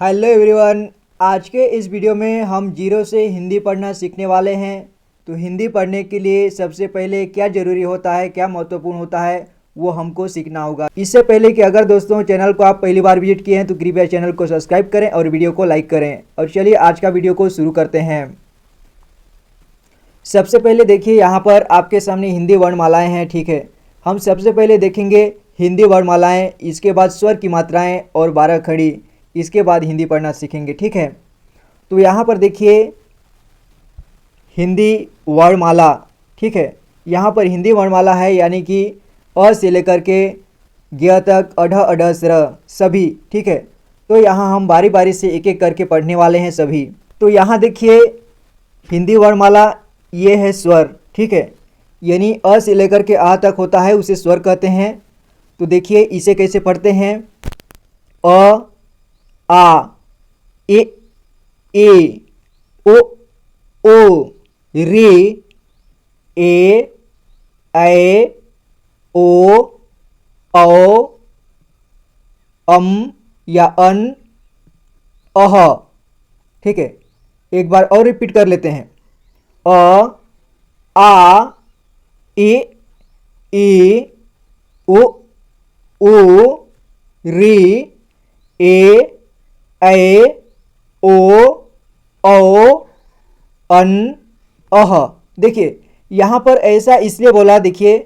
Hello everyone. आज के इस वीडियो में हम जीरो से हिंदी पढ़ना सीखने वाले हैं। तो हिंदी पढ़ने के लिए सबसे पहले क्या ज़रूरी होता है, क्या महत्वपूर्ण होता है, वो हमको सीखना होगा। इससे पहले कि अगर दोस्तों चैनल को आप पहली बार विजिट किए हैं तो कृपया चैनल को सब्सक्राइब करें और वीडियो को लाइक करें। और चलिए आज का वीडियो को शुरू करते हैं। सबसे पहले देखिए यहाँ पर आपके सामने हिंदी वर्णमालाएँ हैं, ठीक है। हम सबसे पहले देखेंगे हिंदी वर्णमालाएँ, इसके बाद स्वर की मात्राएँ और 12 खड़ी, इसके बाद हिंदी पढ़ना सीखेंगे, ठीक है। तो यहाँ पर देखिए हिंदी वर्णमाला, ठीक है। यहाँ पर हिंदी वर्णमाला है, यानी कि अ से लेकर के ज्ञ तक, अढ़ अढ़ स्र सभी, ठीक है। तो यहाँ हम बारी बारी से एक एक करके पढ़ने वाले हैं सभी। तो यहाँ देखिए हिंदी वर्णमाला ये है स्वर, ठीक है। यानी अ से लेकर के आ तक होता है, उसे स्वर कहते हैं। तो देखिए इसे कैसे पढ़ते हैं। अ, आ, ए, ओ, रे, ए, ऐ, ओ, औ, या अन, अह, ठीक है। एक बार और रिपीट कर लेते हैं। अ, आ, ए, ओ, रे, ए, ऐ, ओ, औ, अन, अह। देखिए यहाँ पर ऐसा इसलिए बोला, देखिए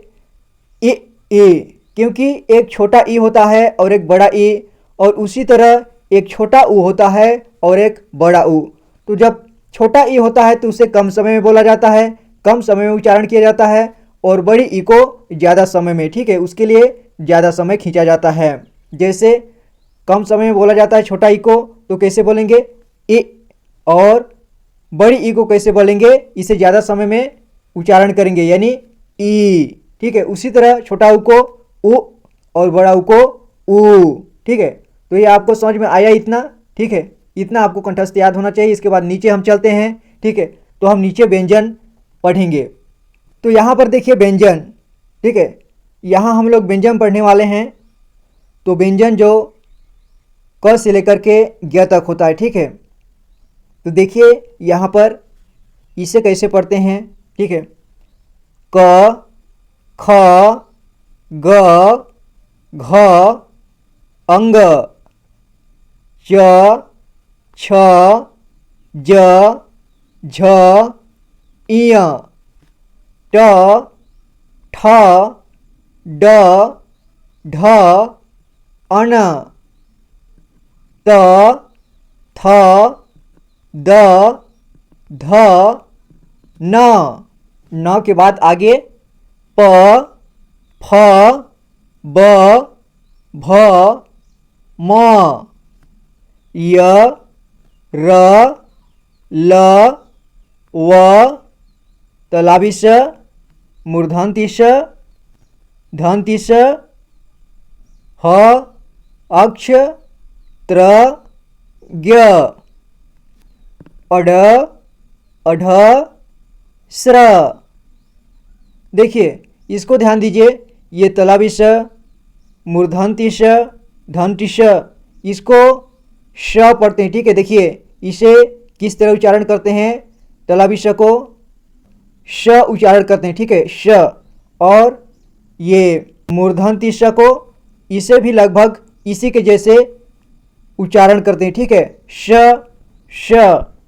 क्योंकि एक छोटा ई होता है और एक बड़ा ई, और उसी तरह एक छोटा ऊ होता है और एक बड़ा ऊ। तो जब छोटा ई होता है तो उसे कम समय में बोला जाता है, कम समय में उच्चारण किया जाता है, और बड़ी ई को ज़्यादा समय में, ठीक है, उसके लिए ज़्यादा समय खींचा जाता है। जैसे कम समय में बोला जाता है छोटा ई को, तो कैसे बोलेंगे ए, और बड़ी ई को कैसे बोलेंगे, इसे ज़्यादा समय में उच्चारण करेंगे, यानी ई, ठीक है। उसी तरह छोटा ऊ को उ और बड़ा ऊ को ऊ, ठीक है। तो ये आपको समझ में आया इतना, ठीक है। इतना आपको कंठस्थ याद होना चाहिए। इसके बाद नीचे हम चलते हैं, ठीक है। तो हम नीचे व्यंजन पढ़ेंगे। तो यहाँ पर देखिए व्यंजन, ठीक है। यहाँ हम लोग व्यंजन पढ़ने वाले हैं। तो व्यंजन जो क से लेकर के ज्ञ तक होता है, ठीक है। तो देखिए यहाँ पर इसे कैसे पढ़ते हैं, ठीक है। क, ख, ग, घ, अंग, च, छ, ज, झ, इय, ट, ठ, ड, ढ, अन, त, थ, द, ध, न के बाद आगे प, फ, ब, भ, म, य, र, ल, व, तलाबी स, मूर्धन्ति स, धन्ति स, ह, अक्ष, त्र, ज्ञ, अढ, अढ, स्र। देखिए इसको ध्यान दीजिए, ये तलाबी स, मूर्धन्ति स, धन्ति स, इसको श पढ़ते हैं, ठीक है। देखिए इसे किस तरह उच्चारण करते हैं, तलाबी श को श उच्चारण करते हैं, ठीक है, श। और ये मूर्धन्ति श को इसे भी लगभग इसी के जैसे उच्चारण करते हैं, ठीक है, श,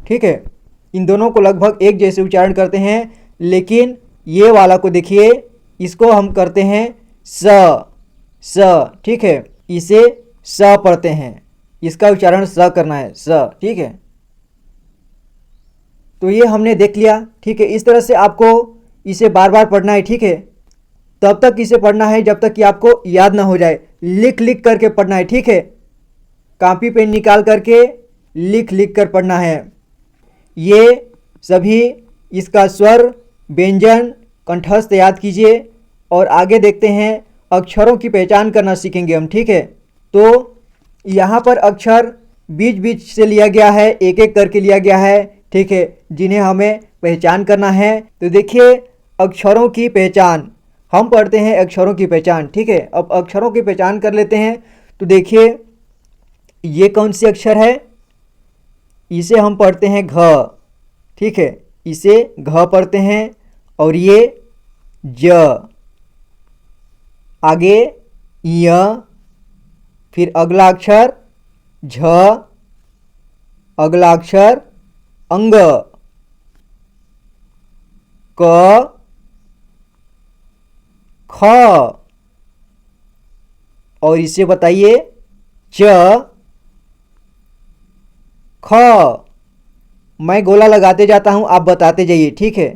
ठीक है। इन दोनों को लगभग एक जैसे उच्चारण करते हैं, लेकिन ये वाला को देखिए, इसको हम करते हैं स, ठीक है। इसे स पढ़ते हैं, इसका उच्चारण स करना है, स, ठीक है। तो ये हमने देख लिया, ठीक है। इस तरह से आपको इसे बार बार पढ़ना है, ठीक है। तब तक इसे पढ़ना है जब तक कि आपको याद ना हो जाए। लिख लिख करके पढ़ना है, ठीक है। कॉपी पेन निकाल करके लिख लिख कर पढ़ना है। ये सभी इसका स्वर, व्यंजन, कंठस्थ याद कीजिए, और आगे देखते हैं अक्षरों की पहचान करना सीखेंगे हम, ठीक है। तो यहाँ पर अक्षर बीच बीच से लिया गया है, एक एक करके लिया गया है, ठीक है, जिन्हें हमें पहचान करना है। तो देखिए अक्षरों की पहचान, हम पढ़ते हैं अक्षरों की पहचान, ठीक है। अब अक्षरों की पहचान कर लेते हैं। तो देखिए ये कौन सी अक्षर है, इसे हम पढ़ते हैं घ, ठीक है, इसे घ पढ़ते हैं। और ये ज, आगे य, फिर अगला अक्षर झ, अगला अक्षर अंग, क, ख, और इसे बताइए च, ख। मैं गोला लगाते जाता हूं, आप बताते जाइए, ठीक है।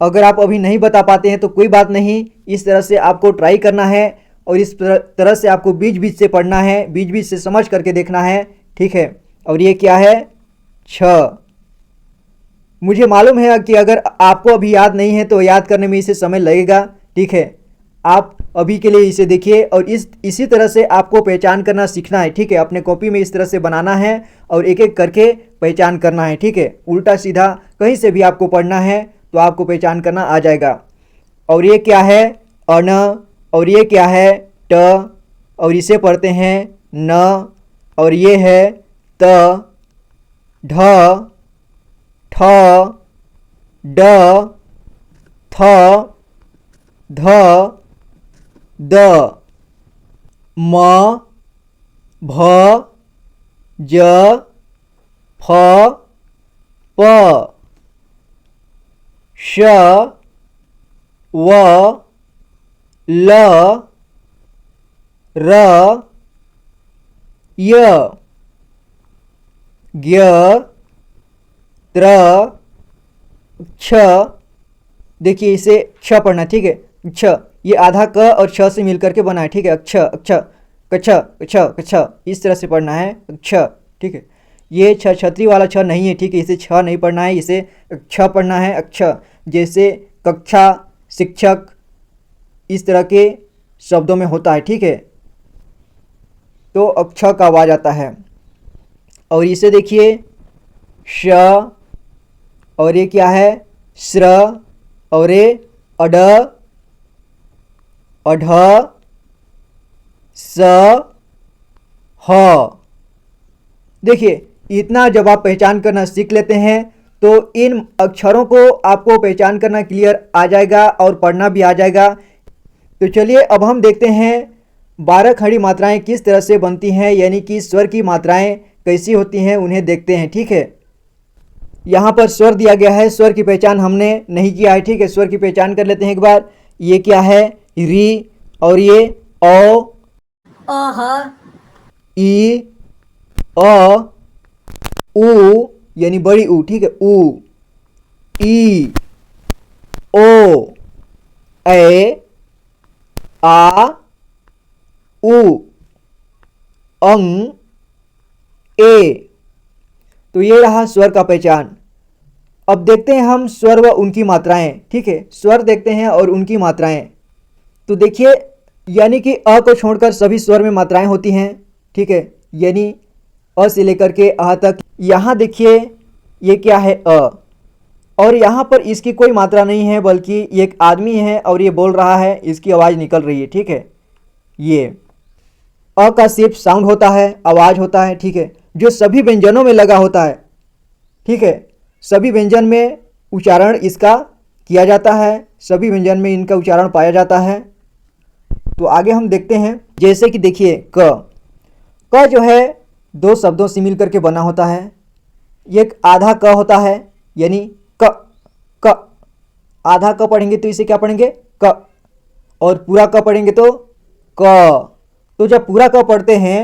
अगर आप अभी नहीं बता पाते हैं तो कोई बात नहीं, इस तरह से आपको ट्राई करना है और इस तरह से आपको बीच बीच से पढ़ना है, बीच बीच से समझ करके देखना है, ठीक है। और ये क्या है? छ। मुझे मालूम है कि अगर आपको अभी याद नहीं है तो याद करने में इसे समय लगेगा, ठीक है। आप अभी के लिए इसे देखिए और इसी तरह से आपको पहचान करना सीखना है, ठीक है। अपने कॉपी में इस तरह से बनाना है और एक एक करके पहचान करना है, ठीक है। उल्टा सीधा कहीं से भी आपको पढ़ना है तो आपको पहचान करना आ जाएगा। और ये क्या है? अन। और ये क्या है? ट। और इसे पढ़ते हैं न। और ये है त, ढ, ठ, ड, थ, ध, द, म, भ, ज, फ, प, श, व, ल, र, य, ज्ञ, त्र, क्ष। देखिए इसे क्ष पढ़ना, ठीक है। क्ष, ये आधा क और छ से मिलकर के बना है, ठीक है। अक्ष, अक्ष, कच्छ, कच्छ, कच्छ, इस तरह से पढ़ना है क्ष, ठीक है। ये छ छतरी वाला छ नहीं है, ठीक है। इसे छ नहीं पढ़ना है, इसे क्ष पढ़ना है, अक्ष। जैसे कक्षा, शिक्षक, इस तरह के शब्दों में होता है, ठीक है। तो अक्ष का आवाज आता है। और इसे देखिए श। और ये क्या है? श्र। और ये अड, अढ, स, ह। देखिए इतना जब आप पहचान करना सीख लेते हैं तो इन अक्षरों को आपको पहचान करना क्लियर आ जाएगा और पढ़ना भी आ जाएगा। तो चलिए अब हम देखते हैं 12 खड़ी मात्राएं किस तरह से बनती हैं, यानी कि स्वर की मात्राएं कैसी होती हैं, उन्हें देखते हैं, ठीक है। यहाँ पर स्वर दिया गया है, स्वर की पहचान हमने नहीं किया है, ठीक है। स्वर की पहचान कर लेते हैं एक बार। ये क्या है? री। और ये औ, अह, ई, अ, उ यानी बड़ी ऊ, ठीक है। उ, ई, ओ, ए, आ, उ, अंग, ए। तो ये रहा स्वर का पहचान। अब देखते हैं हम स्वर व उनकी मात्राएं, ठीक है। स्वर देखते हैं और उनकी मात्राएं। तो देखिए यानी कि अ को छोड़कर सभी स्वर में मात्राएं होती हैं, ठीक है। यानी अ से लेकर के आ तक। यहाँ देखिए ये क्या है? अ। और यहाँ पर इसकी कोई मात्रा नहीं है, बल्कि ये एक आदमी है और ये बोल रहा है, इसकी आवाज़ निकल रही है, ठीक है। ये अ का सिर्फ साउंड होता है, आवाज़ होता है, ठीक है, जो सभी व्यंजनों में लगा होता है, ठीक है। सभी व्यंजन में उच्चारण इसका किया जाता है, सभी व्यंजन में इनका उच्चारण पाया जाता है। तो आगे हम देखते हैं, जैसे कि देखिए क जो है दो शब्दों से मिलकर के बना होता है। एक आधा क होता है, यानी क क। आधा क पढ़ेंगे तो इसे क्या पढ़ेंगे? क। और पूरा क पढ़ेंगे तो क। तो जब पूरा क पढ़ते हैं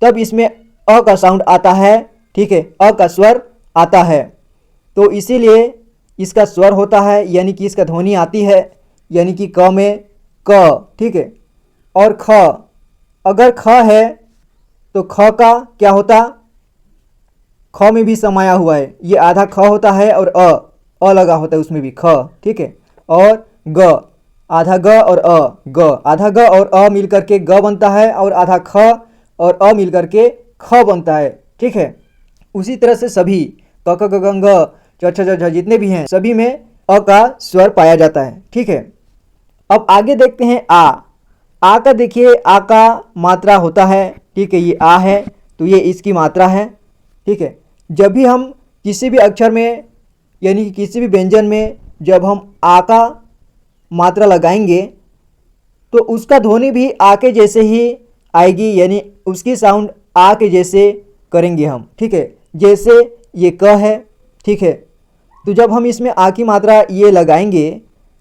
तब इसमें अ का साउंड आता है, ठीक है, अ का स्वर आता है। तो इसीलिए इसका स्वर होता है, यानी कि इसका ध्वनि आती है, यानी कि क में क, ठीक है। और ख, अगर ख है तो ख का क्या होता? ख में भी समाया हुआ है, ये आधा ख होता है और अ लगा होता है उसमें भी, ख, ठीक है। और ग, आधा ग और ग, आधा ग और मिल करके ग बनता है और आधा ख और मिल करके ख बनता है, ठीक है। उसी तरह से सभी क ख ग घ घ च छ छ झ जितने भी हैं सभी में अ का स्वर पाया जाता है, ठीक है। अब आगे देखते हैं आ का। देखिए आ का मात्रा होता है, ठीक है, ये आ है तो ये इसकी मात्रा है, ठीक है। जब भी हम किसी भी अक्षर में यानी कि किसी भी व्यंजन में जब हम आ का मात्रा लगाएंगे तो उसका ध्वनि भी आ के जैसे ही आएगी, यानी उसकी साउंड आ के जैसे करेंगे हम, ठीक है। जैसे ये क है, ठीक है, तो जब हम इसमें आ की मात्रा ये लगाएंगे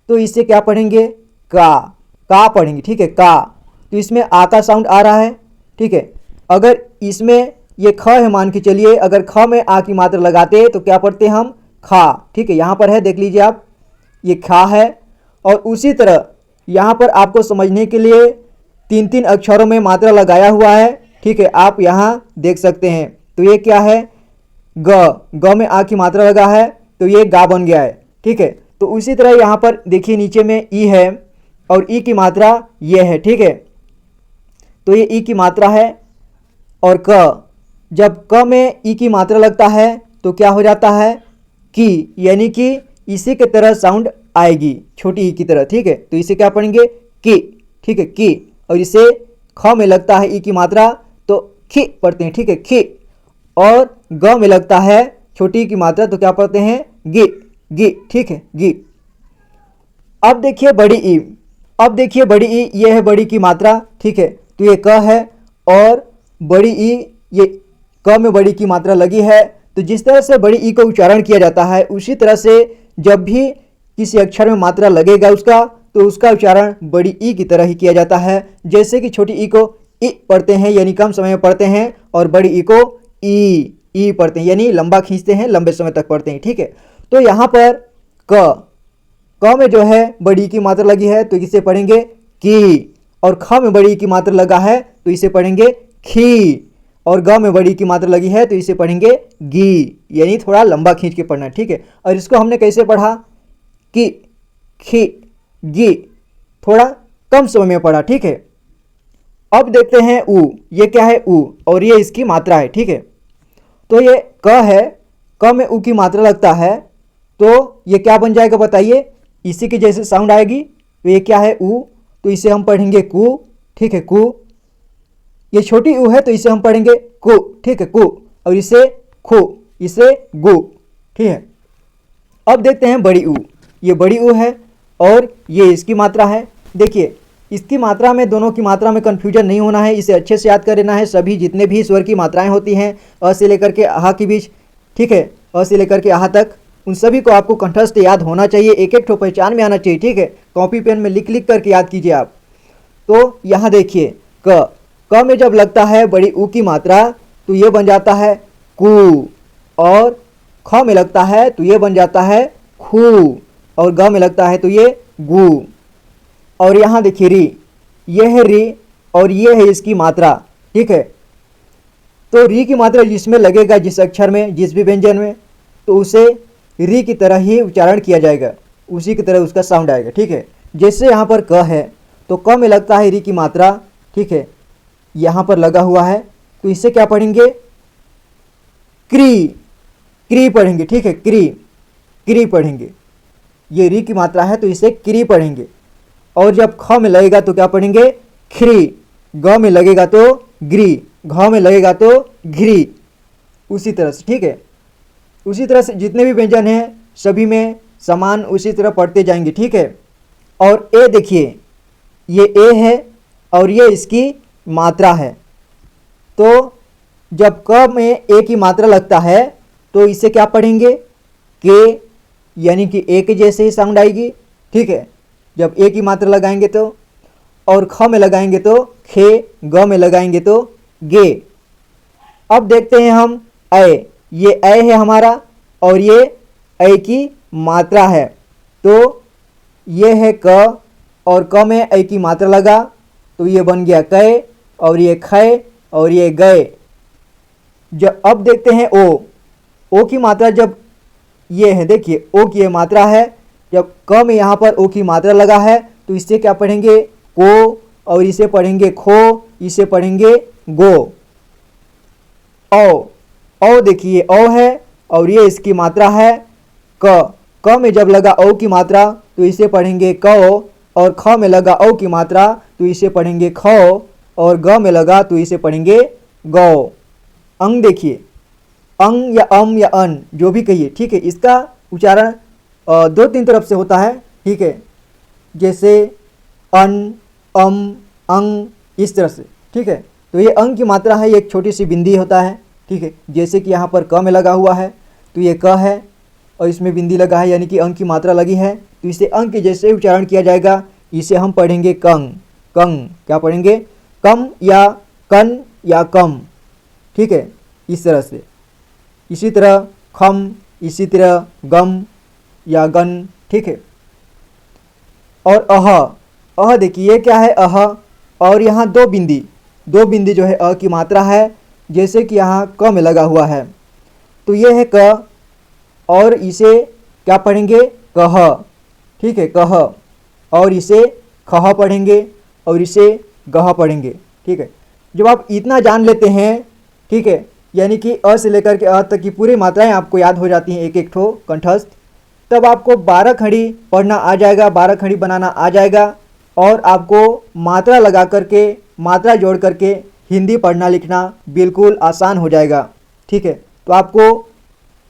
तो इससे क्या पढ़ेंगे, का पढ़ेंगे, ठीक है, का। तो इसमें आ का साउंड आ रहा है, ठीक है। अगर इसमें ये ख है, मान के चलिए अगर ख में आ की मात्रा लगाते तो क्या पढ़ते हम, खा, ठीक है। यहाँ पर है, देख लीजिए आप, ये खा है। और उसी तरह यहाँ पर आपको समझने के लिए 3-3 अक्षरों में मात्रा लगाया हुआ है, ठीक है, आप यहाँ देख सकते हैं। तो ये क्या है, ग में आ की मात्रा लगा है तो ये गा बन गया है, ठीक है। तो उसी तरह यहाँ पर देखिए नीचे में ई है और ई की मात्रा ये है, ठीक है। तो ये ई की मात्रा है। और क, जब क में ई की मात्रा लगता है तो क्या हो जाता है, की, यानी कि इसी के तरह साउंड आएगी, छोटी ई की तरह, ठीक है। तो इसे क्या पढ़ेंगे, की, ठीक है, की। और इसे ख में लगता है ई की मात्रा तो खी पढ़ते हैं, ठीक है, खी। और ग में लगता है छोटी ई की मात्रा तो क्या पढ़ते हैं, गी, ठीक है, गी। अब देखिए बड़ी ई, ये है बड़ी की मात्रा, ठीक है। तो ये क है और बड़ी ई, ये क में बड़ी की मात्रा लगी है। तो जिस तरह से बड़ी ई का उच्चारण किया जाता है उसी तरह से जब भी किसी अक्षर में मात्रा लगेगा उसका तो उसका उच्चारण बड़ी ई की तरह ही किया जाता है। जैसे कि छोटी ई को ई पढ़ते हैं यानी कम समय में पढ़ते हैं, और बड़ी ई को ई पढ़ते हैं यानी लंबा खींचते हैं, लंबे समय तक पढ़ते हैं, ठीक है। तो यहाँ पर क में जो है बड़ी ई की मात्रा लगी है तो इसे पढ़ेंगे की, और ख में बड़ी ई की मात्रा लगा है तो इसे पढ़ेंगे खी, और ग में बड़ी की मात्रा लगी है तो इसे पढ़ेंगे गी, यानी थोड़ा लंबा खींच के पढ़ना, ठीक है। और इसको हमने कैसे पढ़ा, कि, खी, गी, थोड़ा कम समय में पढ़ा, ठीक है। अब देखते हैं ऊ, ये क्या है, ऊ, और ये इसकी मात्रा है, ठीक है। तो ये क है, क में ऊ की मात्रा लगता है तो ये क्या बन जाएगा बताइए, इसी के जैसे साउंड आएगी। तो ये क्या है, ऊ, तो इसे हम पढ़ेंगे कु, ठीक है, कु। ये छोटी ऊ है तो इसे हम पढ़ेंगे कु, ठीक है, कु। और इसे खु, इसे गु, ठीक है। अब देखते हैं बड़ी ऊ, ये बड़ी ऊ है और ये इसकी मात्रा है। देखिए इसकी मात्रा में, दोनों की मात्रा में कन्फ्यूजन नहीं होना है, इसे अच्छे से याद कर लेना है। सभी जितने भी स्वर की मात्राएं होती हैं अ से लेकर के आहा के बीच, ठीक है, अ से लेकर के आहा तक, उन सभी को आपको कंठस्थ याद होना चाहिए, एक एक ठो पहचान में आना चाहिए, ठीक है। कॉपी पेन में लिख लिख करके याद कीजिए आप। तो यहाँ देखिए क में जब लगता है बड़ी ऊ की मात्रा तो ये बन जाता है कु, और ख में लगता है तो ये बन जाता है खू, और ग में लगता है तो ये गु। और यहाँ देखिए री, ये है री और ये है इसकी मात्रा, ठीक है। तो री की मात्रा जिसमें लगेगा, जिस अक्षर में, जिस भी व्यंजन में, तो उसे री की तरह ही उच्चारण किया जाएगा, उसी की तरह उसका साउंड आएगा, ठीक है। जैसे यहाँ पर क है तो क में लगता है री की मात्रा, ठीक है, यहाँ पर लगा हुआ है तो इससे क्या पढ़ेंगे, क्री पढ़ेंगे, ठीक है, क्री पढ़ेंगे। ये री की मात्रा है तो इसे क्री पढ़ेंगे। और जब ख में लगेगा तो क्या पढ़ेंगे, खरी, ग में लगेगा तो ग्री, घ में लगेगा तो घ्री, उसी तरह से, ठीक है। उसी तरह से जितने भी व्यंजन हैं सभी में समान उसी तरह पढ़ते जाएंगे, ठीक है। और ए देखिए, ये ए है और ये इसकी मात्रा है। तो जब क में ए की मात्रा लगता है तो इसे क्या पढ़ेंगे, के, यानी कि ए के जैसे ही साउंड आएगी, ठीक है, जब ए की मात्रा लगाएंगे तो। और ख में लगाएंगे तो खे, ग में लगाएंगे तो गे। अब देखते हैं हम ऐ, ये ऐ है हमारा और ये ऐ की मात्रा है। तो ये है क और क में ऐ की मात्रा लगा तो ये बन गया कै, और ये खै, और ये गए। जब अब देखते हैं ओ की मात्रा, जब ये है, देखिए ओ की ये मात्रा है, जब क में यहाँ पर ओ की मात्रा लगा है तो इससे क्या पढ़ेंगे, को, और इसे पढ़ेंगे खो, इसे पढ़ेंगे गो। औ देखिए औ है और ये इसकी मात्रा है क में जब लगा औ की मात्रा तो इसे पढ़ेंगे कौ, और ख में लगा औ की मात्रा तो इसे पढ़ेंगे खौ, और ग में लगा तो इसे पढ़ेंगे गौ। अंग देखिए, अंग या अम या अन जो भी कहिए, ठीक है। इसका उच्चारण 2-3 तरफ से होता है, ठीक है। जैसे अन, अम, अंग, इस तरह से, ठीक है। तो ये अंग की मात्रा है, ये एक छोटी सी बिंदी होता है, ठीक है। जैसे कि यहाँ पर क में लगा हुआ है तो ये क है और इसमें बिंदी लगा है, यानी कि अंग की मात्रा लगी है। तो इसे अंग के जैसे उच्चारण किया जाएगा। इसे हम पढ़ेंगे कंग। कंग क्या पढ़ेंगे? कम या कन या कम, ठीक है, इस तरह से। इसी तरह खम, इसी तरह गम या गन, ठीक है। और अह देखिए क्या है अह, और यहाँ दो बिंदी जो है अ की मात्रा है, जैसे कि यहाँ क में लगा हुआ है। तो ये है क और इसे क्या पढ़ेंगे? कह, ठीक है, कह। और इसे खह पढ़ेंगे और इसे गह पढ़ेंगे, ठीक है। जब आप इतना जान लेते हैं, ठीक है, यानी कि अ से लेकर के अ तक की पूरी मात्राएं आपको याद हो जाती हैं एक एक ठो कंठस्थ, तब आपको 12 खड़ी पढ़ना आ जाएगा, 12 खड़ी बनाना आ जाएगा और आपको मात्रा लगा करके, मात्रा जोड़ करके हिंदी पढ़ना लिखना बिल्कुल आसान हो जाएगा, ठीक है। तो आपको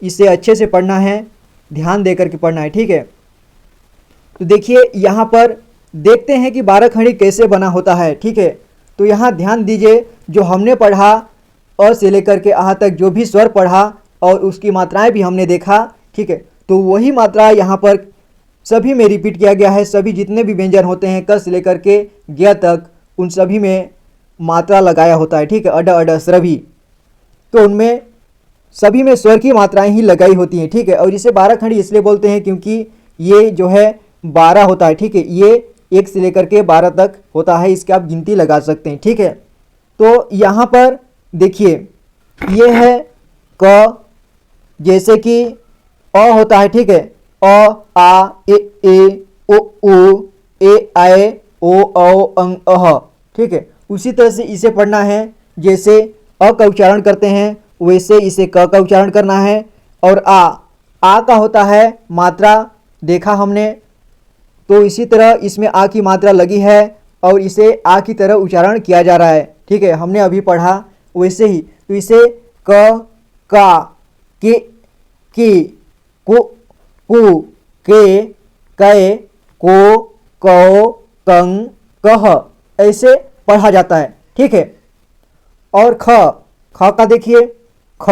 इसे अच्छे से पढ़ना है, ध्यान दे करके पढ़ना है, ठीक है। तो देखिए यहाँ पर देखते हैं कि 12 खड़ी कैसे बना होता है, ठीक है। तो यहाँ ध्यान दीजिए, जो हमने पढ़ा अ से लेकर के आह तक जो भी स्वर पढ़ा और उसकी मात्राएं भी हमने देखा, ठीक है। तो वही मात्रा यहाँ पर सभी में रिपीट किया गया है। सभी जितने भी व्यंजन होते हैं क से लेकर के ज्ञ तक, उन सभी में मात्रा लगाया होता है, ठीक है। अड, अड, स्रवी, तो उनमें सभी में स्वर की मात्राएं ही लगाई होती हैं, ठीक है। और इसे 12 खड़ी इसलिए बोलते हैं क्योंकि ये जो है 12 होता है, ठीक है। ये 1 से लेकर के 12 तक होता है, इसके आप गिनती लगा सकते हैं, ठीक है। तो यहाँ पर देखिए ये है क, जैसे कि अ होता है, ठीक है। अ, आ, ए, ओ, उ, ए, आए, ओ, औ, अंग, अह, ठीक है। उसी तरह से इसे पढ़ना है, जैसे अ का उच्चारण करते हैं वैसे इसे क का उच्चारण करना है। और आ का होता है मात्रा, देखा हमने, तो इसी तरह इसमें आ की मात्रा लगी है और इसे आ की तरह उच्चारण किया जा रहा है, ठीक है। हमने अभी पढ़ा वैसे ही। तो इसे क, का, के, की, कु, कु, के, कै, को, कौ, कंग, कह, ऐसे पढ़ा जाता है, ठीक है। और ख का देखिए ख,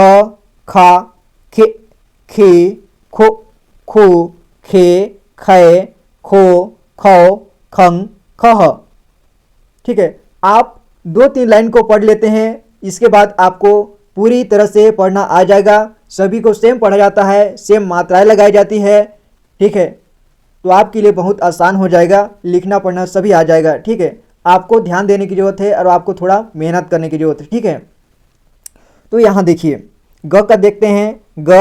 खा, खे, खे, खो, खू, खे, खे, खो, खौ, खंग, खह, ठीक है। आप 2-3 लाइन को पढ़ लेते हैं, इसके बाद आपको पूरी तरह से पढ़ना आ जाएगा। सभी को सेम पढ़ा जाता है, सेम मात्राएं लगाई जाती है, ठीक है। तो आपके लिए बहुत आसान हो जाएगा, लिखना पढ़ना सभी आ जाएगा, ठीक है। आपको ध्यान देने की ज़रूरत है और आपको थोड़ा मेहनत करने की ज़रूरत है, ठीक है। तो यहाँ देखिए ग का देखते हैं, ग,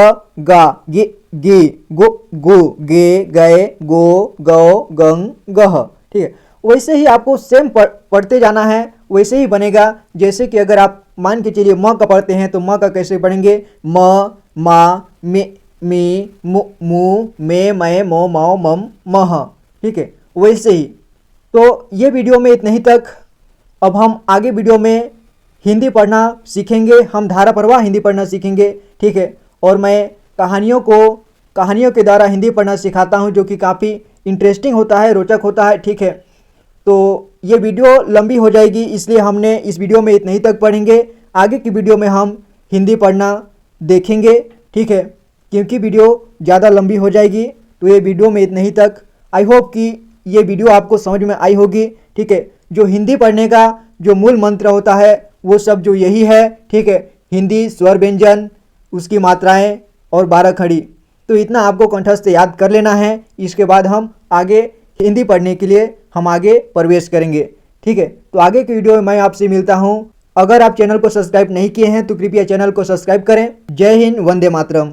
गा, गे, गे, गो, गो, गे, गए, गो, गौ, गंग, गह, ठीक है। वैसे ही आपको सेम पढ़ते जाना है, वैसे ही बनेगा। जैसे कि अगर आप मान के चलिए म का पढ़ते हैं तो म का कैसे पढ़ेंगे? म, मा, मे, मी, मु, मे, मै, मो, मौ, मम, मह, ठीक है। वैसे ही। तो ये वीडियो में इतना ही तक। अब हम आगे वीडियो में हिंदी पढ़ना सीखेंगे, हम धारा प्रवाह हिंदी पढ़ना सीखेंगे, ठीक है। और मैं कहानियों के द्वारा हिंदी पढ़ना सिखाता हूं, जो कि काफ़ी इंटरेस्टिंग होता है, रोचक होता है, ठीक है। तो ये वीडियो लंबी हो जाएगी, इसलिए हमने इस वीडियो में इतना ही तक पढ़ेंगे। आगे की वीडियो में हम हिंदी पढ़ना देखेंगे, ठीक है, क्योंकि वीडियो ज़्यादा लंबी हो जाएगी। तो ये वीडियो में इतना ही तक। आई होप कि ये वीडियो आपको समझ में आई होगी, ठीक है। जो हिंदी पढ़ने का जो मूल मंत्र होता है वो सब जो यही है, ठीक है। हिंदी स्वर व्यंजन, उसकी मात्राएं और 12 खड़ी, तो इतना आपको कंठस्थ याद कर लेना है। इसके बाद हम आगे हिंदी पढ़ने के लिए हम आगे प्रवेश करेंगे, ठीक है। तो आगे की वीडियो में मैं आपसे मिलता हूँ। अगर आप चैनल को सब्सक्राइब नहीं किए हैं तो कृपया चैनल को सब्सक्राइब करें। जय हिंद, वंदे मातरम।